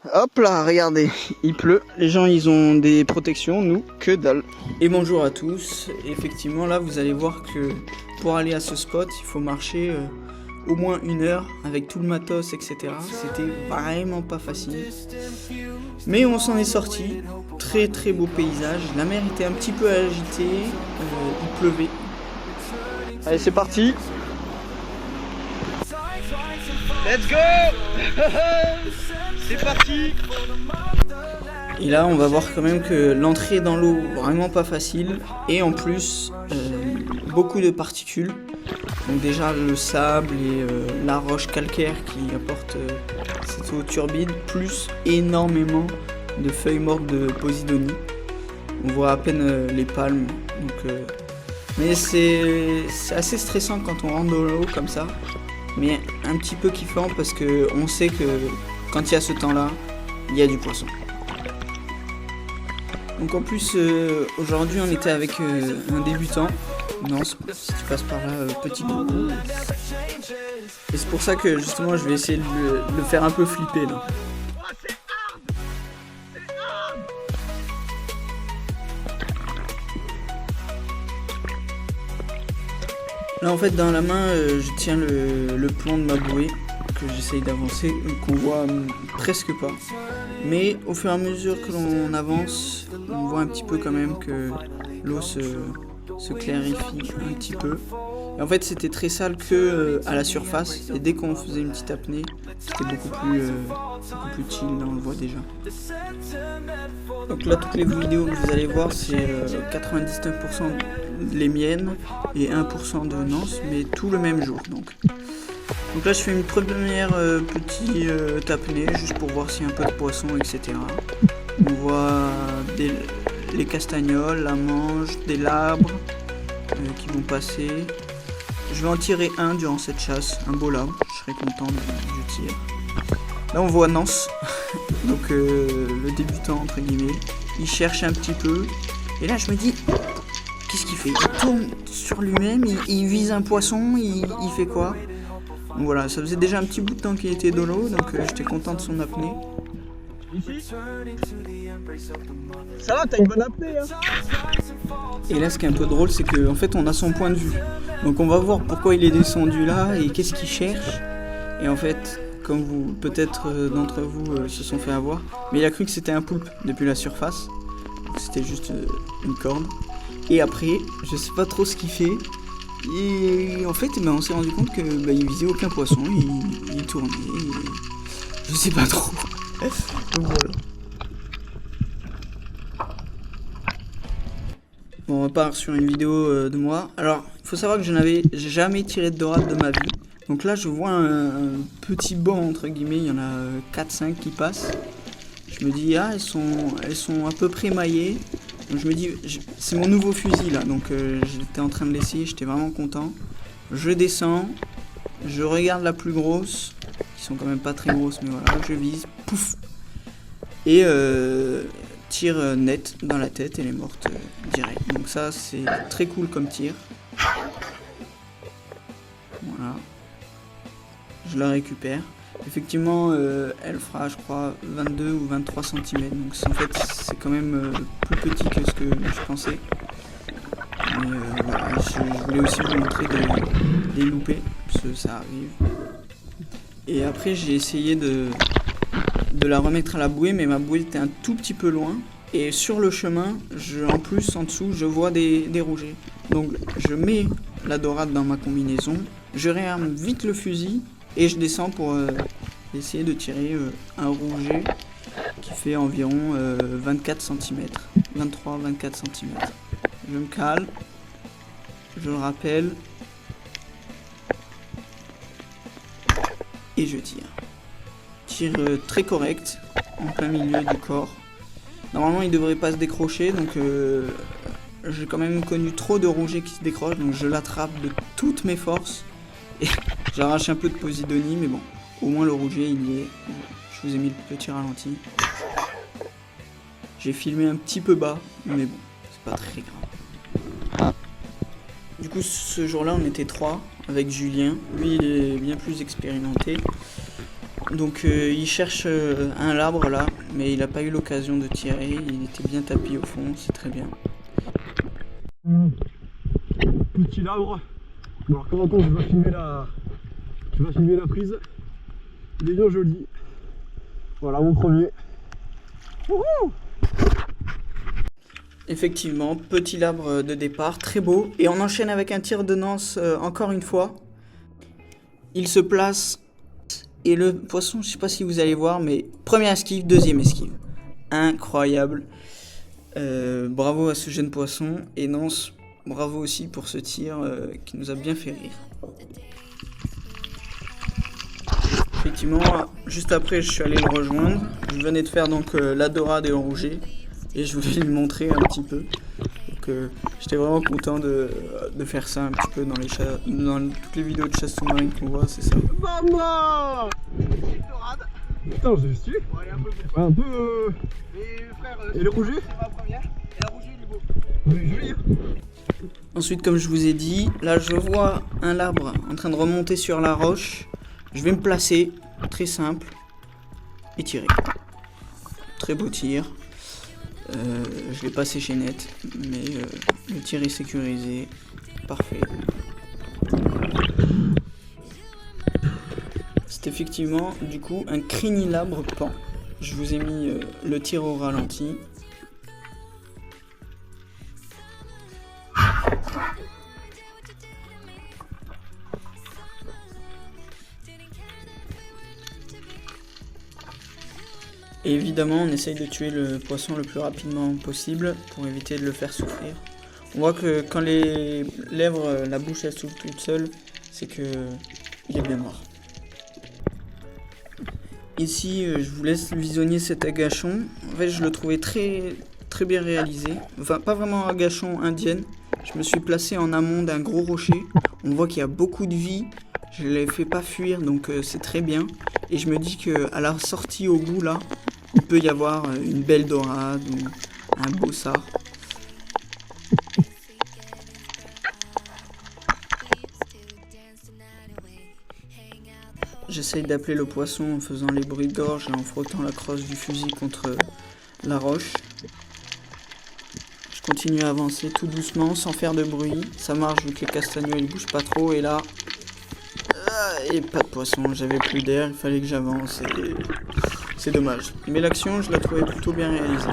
Hop là, regardez, il pleut. Les gens, ils ont des protections, nous, que dalle. Et bonjour à tous. Effectivement, là, vous allez voir que pour aller à ce spot, il faut marcher au moins 1 heure avec tout le matos, etc. C'était vraiment pas facile. Mais on s'en est sorti. Très très beau paysage. La mer était un petit peu agitée. Il pleuvait. Allez, c'est parti. Let's go. C'est parti. Et là on va voir quand même que l'entrée dans l'eau vraiment pas facile. Et en plus beaucoup de particules. Donc déjà le sable et la roche calcaire qui apporte cette eau turbide. Plus énormément de feuilles mortes de posidonie. On voit à peine les palmes. Donc, mais c'est assez stressant quand on rentre dans l'eau comme ça. Mais un petit peu kiffant parce que on sait que quand il y a ce temps là, il y a du poisson. Donc en plus aujourd'hui on était avec un débutant. Non, si tu passes par là, petit coucou. Et c'est pour ça que justement je vais essayer de le faire un peu flipper là. Là en fait dans la main je tiens le plomb de ma bouée que j'essaye d'avancer, qu'on voit presque pas. Mais au fur et à mesure que l'on avance, on voit un petit peu quand même que l'eau se clarifie un petit peu. Et en fait c'était très sale que à la surface et dès qu'on faisait une petite apnée, c'était beaucoup plus chill, là on le voit déjà. Donc là toutes les vidéos que vous allez voir c'est 99% les miennes et 1% de Nance, mais tout le même jour. Donc là je fais une première petite apnée juste pour voir s'il y a un peu de poisson, etc. On voit les castagnols, la manche, des labres qui vont passer. Je vais en tirer un durant cette chasse, un beau labre, je serai content du tir. Là on voit Nance, donc le débutant entre guillemets, il cherche un petit peu, et là je me dis, qu'est-ce qu'il fait? Il tourne sur lui-même, il vise un poisson, il fait quoi? Donc voilà, ça faisait déjà un petit bout de temps qu'il était dans l'eau, donc j'étais content de son apnée. Ça va, t'as une bonne apnée hein. Et là ce qui est un peu drôle c'est qu'en fait on a son point de vue. Donc on va voir pourquoi il est descendu là et qu'est-ce qu'il cherche. Et en fait, comme vous, peut-être d'entre vous se sont fait avoir, mais il a cru que c'était un poulpe depuis la surface. Donc c'était juste une corde. Et après, je sais pas trop ce qu'il fait. Et en fait, on s'est rendu compte que il visait aucun poisson, il tournait. Je sais pas trop. Donc voilà. Bon, on repart sur une vidéo de moi. Alors, il faut savoir que je n'avais jamais tiré de dorade de ma vie. Donc là, je vois un petit banc, entre guillemets, il y en a 4-5 qui passent. Je me dis, elles sont à peu près maillées. Donc je me dis, c'est mon nouveau fusil là, donc j'étais en train de l'essayer, j'étais vraiment content. Je descends, je regarde la plus grosse, qui sont quand même pas très grosses, mais voilà, je vise, pouf. Et tir net dans la tête, elle est morte direct. Donc ça c'est très cool comme tir. Voilà. Je la récupère. Effectivement elle fera je crois 22 ou 23 cm. Donc en fait c'est quand même plus petit que ce que je pensais. Mais voilà, je voulais aussi vous montrer des loupés, parce que ça arrive. Et après j'ai essayé de la remettre à la bouée, mais ma bouée était un tout petit peu loin. Et sur le chemin, en plus en dessous, je vois des rougets. Donc je mets la dorade dans ma combinaison, je réarme vite le fusil et je descends pour essayer de tirer un rouget qui fait environ 24 cm, 23-24 cm. Je me cale, je le rappelle et je tire. Tir très correct, en plein milieu du corps. Normalement il devrait pas se décrocher, donc j'ai quand même connu trop de rougets qui se décrochent, donc je l'attrape de toutes mes forces et j'arrache un peu de posidonie, mais bon, au moins le rouget il y est. Je vous ai mis le petit ralenti. J'ai filmé un petit peu bas, mais bon, c'est pas très grave. Du coup ce jour-là on était 3 avec Julien, lui il est bien plus expérimenté. Donc il cherche un arbre là, mais il n'a pas eu l'occasion de tirer, il était bien tapis au fond, c'est très bien. Petit arbre. Bon, alors comme entend, je vais filmer la prise. Il est bien joli. Voilà mon premier. Wouhou! Effectivement, petit arbre de départ, très beau. Et on enchaîne avec un tir de Nance encore une fois. Il se place et le poisson, je sais pas si vous allez voir, mais première esquive, deuxième esquive. Incroyable. Bravo à ce jeune poisson. Et Nance, bravo aussi pour ce tir qui nous a bien fait rire. Effectivement, juste après, je suis allé le rejoindre. Je venais de faire donc la dorade et le rouget. Et je voulais lui montrer un petit peu. Donc j'étais vraiment content de faire ça un petit peu dans toutes les vidéos de chasse sous-marine qu'on voit, c'est ça. Maman! Putain, j'ai stylé. Ouais, un peu. Ouais, un peu. Mais frère, Et le rouget? c'est ma première. Et la rouget, il est beau. Oui, joli. Ensuite, comme je vous ai dit, là je vois un arbre en train de remonter sur la roche. Je vais me placer, très simple, et tirer. Très beau tir. Je l'ai pas séché net, mais le tir est sécurisé. Parfait. C'est effectivement du coup un crinilabre pan. Je vous ai mis le tir au ralenti. Et évidemment, on essaye de tuer le poisson le plus rapidement possible pour éviter de le faire souffrir. On voit que quand les lèvres, la bouche, elle s'ouvre toute seule, c'est que il est bien mort. Ici, je vous laisse visionner cet agachon. En fait, je le trouvais très bien réalisé. Enfin, pas vraiment un agachon indienne. Je me suis placé en amont d'un gros rocher. On voit qu'il y a beaucoup de vie. Je ne l'ai fait pas fuir, donc c'est très bien. Et je me dis qu'à la sortie au bout, là, il peut y avoir une belle dorade ou un beau sard. J'essaye d'appeler le poisson en faisant les bruits de gorge et en frottant la crosse du fusil contre la roche. Je continue à avancer tout doucement sans faire de bruit. Ça marche vu que les castagneaux ils bougent pas trop et là... Et pas de poisson, j'avais plus d'air, il fallait que j'avance et... C'est dommage. Mais l'action, je la trouvais plutôt bien réalisée.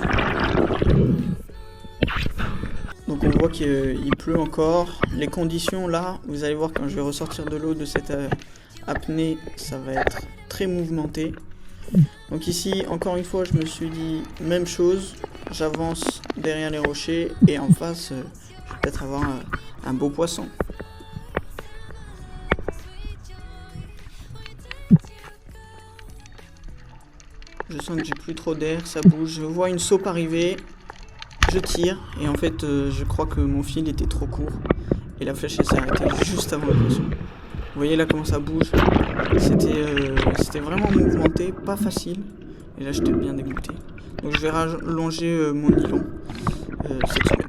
Donc on voit qu'il pleut encore. Les conditions là, vous allez voir quand je vais ressortir de l'eau de cette apnée, ça va être très mouvementé. Donc ici, encore une fois, je me suis dit, même chose, j'avance derrière les rochers et en face, je vais peut-être avoir un beau poisson. Je sens que j'ai plus trop d'air, ça bouge. Je vois une saupe arriver, je tire et en fait je crois que mon fil était trop court et la flèche s'est arrêtée juste avant le poisson. Vous voyez là comment ça bouge, c'était vraiment mouvementé, pas facile et là j'étais bien dégoûté. Donc je vais rallonger mon nylon cette semaine.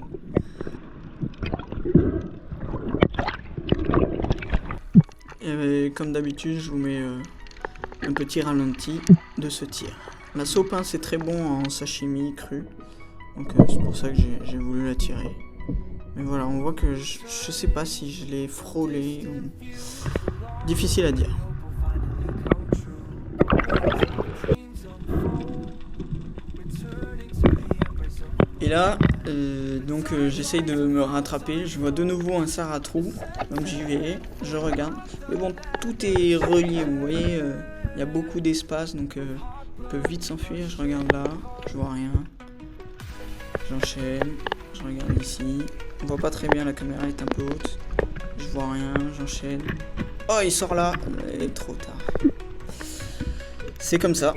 Et comme d'habitude je vous mets un petit ralenti de ce tir. La saupe hein, c'est très bon en sashimi cru, donc c'est pour ça que j'ai voulu la tirer. Mais voilà, on voit que je sais pas si je l'ai frôlé ou... Difficile à dire. Et là, j'essaye de me rattraper. Je vois de nouveau un sard à trous, donc j'y vais, je regarde. Mais bon, tout est relié, vous voyez, il y a beaucoup d'espace, donc il peut vite s'enfuir. Je regarde là, je vois rien. J'enchaîne, je regarde ici. On voit pas très bien, la caméra est un peu haute. Je vois rien, j'enchaîne. Oh, il sort là, il est trop tard. C'est comme ça.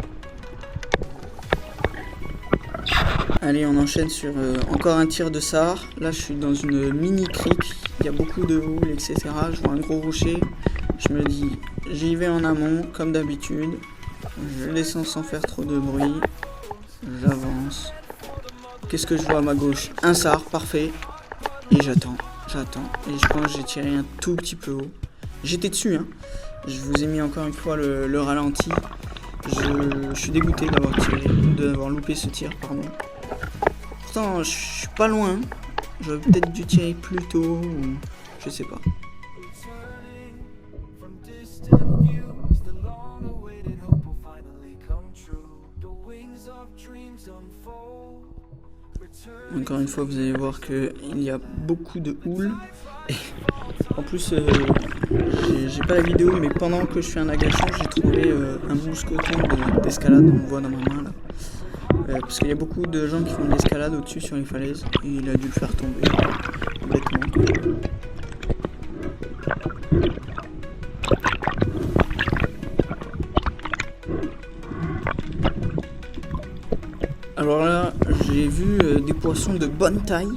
Allez, on enchaîne sur encore un tir de sard. Là, je suis dans une mini crique. Il y a beaucoup de houle, etc. Je vois un gros rocher. Je me dis, j'y vais en amont, comme d'habitude. Je descends sans faire trop de bruit. J'avance. Qu'est-ce que je vois à ma gauche? Un sard, parfait. Et j'attends. Et je pense que j'ai tiré un tout petit peu haut. J'étais dessus, hein. Je vous ai mis encore une fois le ralenti. Je suis dégoûté d'avoir loupé ce tir, pardon. Pourtant, je suis pas loin. J'aurais peut-être dû tirer plus tôt, ou je sais pas. Encore une fois, vous allez voir qu'il y a beaucoup de houle. Et en plus, j'ai pas la vidéo, mais pendant que je fais un agachant, j'ai trouvé un mousqueton d'escalade, on le voit dans ma main là. Parce qu'il y a beaucoup de gens qui font de l'escalade au-dessus sur les falaises, et il a dû le faire tomber bêtement. Alors là, j'ai vu des poissons de bonne taille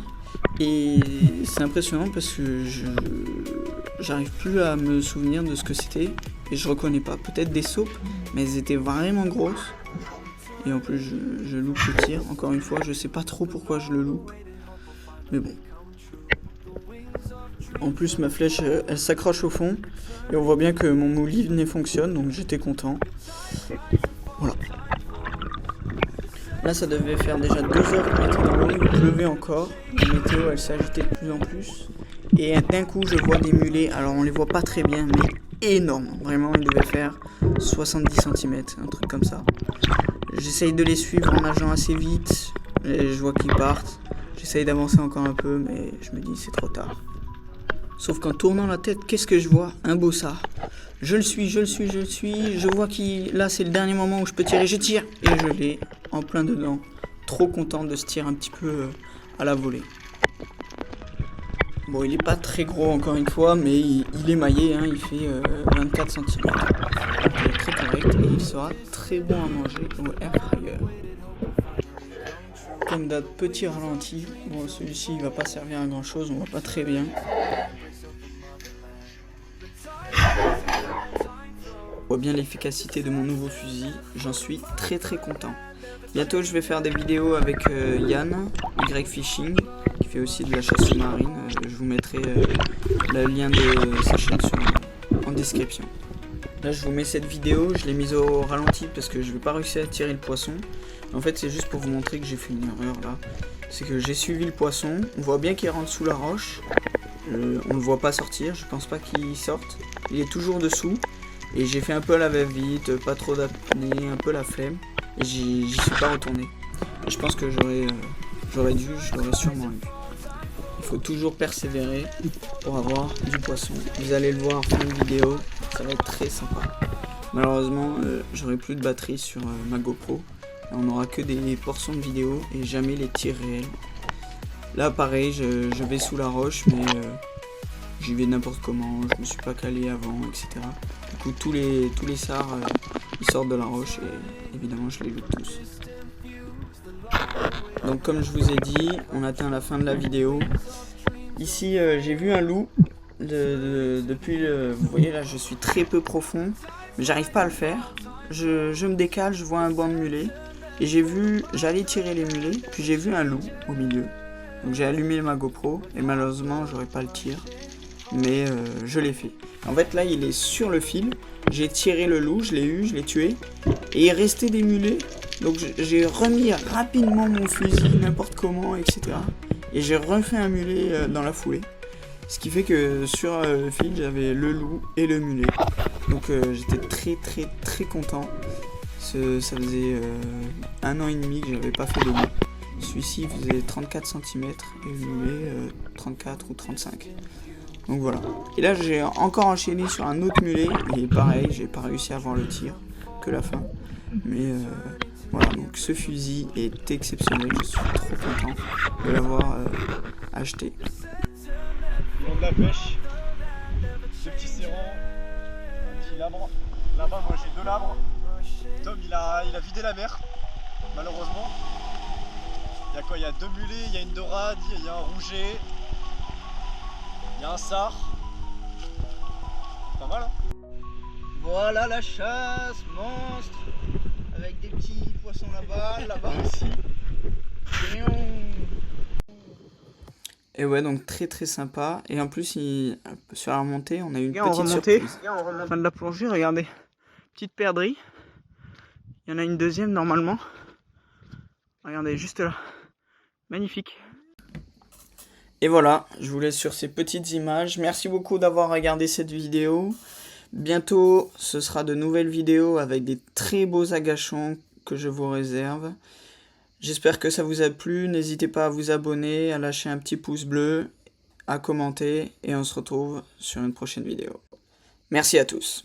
et c'est impressionnant parce que j'arrive plus à me souvenir de ce que c'était et je reconnais pas. Peut-être des saupes, mais elles étaient vraiment grosses. Et en plus, je loupe le tir. Encore une fois, je sais pas trop pourquoi je le loupe, mais bon. En plus, ma flèche, elle s'accroche au fond et on voit bien que mon moulinet fonctionne, donc j'étais content. Voilà. Là, ça devait faire déjà 2 heures qu'on était dans l'eau, il pleuvait encore. La météo, elle s'agitait de plus en plus. Et d'un coup, je vois des mulets. Alors, on les voit pas très bien, mais énormes. Vraiment, ils devaient faire 70 cm, un truc comme ça. J'essaye de les suivre en nageant assez vite. Et je vois qu'ils partent. J'essaye d'avancer encore un peu, mais je me dis, c'est trop tard. Sauf qu'en tournant la tête, qu'est-ce que je vois? Un bossard. Je le suis. Je vois qu'il... Là, c'est le dernier moment où je peux tirer. Je tire. Et je l'ai en plein dedans. Trop content de ce tir un petit peu à la volée. Bon, il est pas très gros encore une fois, mais il est maillé. Hein, il fait 24 cm. Donc, il est très correct. Et il sera très bon à manger au air fryer. Comme d'hab, petit ralenti. Bon, celui-ci, il va pas servir à grand chose. On voit pas très bien. On voit bien l'efficacité de mon nouveau fusil, j'en suis très content. Bientôt je vais faire des vidéos avec Yann, Y Fishing, qui fait aussi de la chasse sous-marine. Je vous mettrai le lien de sa chaîne en description. Là je vous mets cette vidéo, je l'ai mise au ralenti parce que je vais pas réussir à tirer le poisson. En fait c'est juste pour vous montrer que j'ai fait une erreur là. C'est que j'ai suivi le poisson, on voit bien qu'il rentre sous la roche. On le voit pas sortir, je pense pas qu'il sorte. Il est toujours dessous. Et j'ai fait un peu à la va-vite, pas trop d'apnée, un peu la flemme. Et j'y suis pas retourné. Et je pense que je l'aurais sûrement eu. Il faut toujours persévérer pour avoir du poisson. Vous allez le voir en fin de vidéo, ça va être très sympa. Malheureusement, j'aurai plus de batterie sur ma GoPro. On n'aura que des portions de vidéo et jamais les tirs réels. Là pareil, je vais sous la roche, mais j'y vais n'importe comment, je me suis pas calé avant, etc. Du coup tous les sards ils sortent de la roche et évidemment je les loupe tous. Donc comme je vous ai dit, on atteint la fin de la vidéo. Ici j'ai vu un loup depuis vous voyez là je suis très peu profond, mais j'arrive pas à le faire. Je me décale, je vois un banc de mulets et j'allais tirer les mulets, puis j'ai vu un loup au milieu. Donc j'ai allumé ma GoPro et malheureusement j'aurais pas le tir, mais je l'ai fait. En fait là il est sur le fil, j'ai tiré le loup, je l'ai eu, je l'ai tué, et il restait des mulets, donc j'ai remis rapidement mon fusil n'importe comment, etc. Et j'ai refait un mulet dans la foulée. Ce qui fait que sur le fil j'avais le loup et le mulet. Donc j'étais très content. Ça faisait 1 an et demi que j'avais pas fait de loup. Celui-ci faisait 34 cm et le mulet 34 ou 35. Donc voilà. Et là j'ai encore enchaîné sur un autre mulet et pareil, j'ai pas réussi à avoir le tir que la fin. Mais voilà, donc ce fusil est exceptionnel, je suis trop content de l'avoir acheté. De la pêche, ce petit serrant, un petit labre. Là-bas moi j'ai 2 labres. Tom il a vidé la mer, malheureusement. Il y a quoi? Il y a 2 mulets, il y a une dorade, il y a un rouget, il y a un sard. Pas mal hein? Voilà la chasse, monstre, avec des petits poissons là-bas aussi. Et ouais, donc très sympa. Et en plus, sur la remontée, on a eu une petite surprise. Fin de la plongée, regardez. Petite perdrix. Il y en a une deuxième normalement. Regardez, juste là. Magnifique. Et voilà, je vous laisse sur ces petites images. Merci beaucoup d'avoir regardé cette vidéo. Bientôt, ce sera de nouvelles vidéos avec des très beaux agachons que je vous réserve. J'espère que ça vous a plu. N'hésitez pas à vous abonner, à lâcher un petit pouce bleu, à commenter et on se retrouve sur une prochaine vidéo. Merci à tous.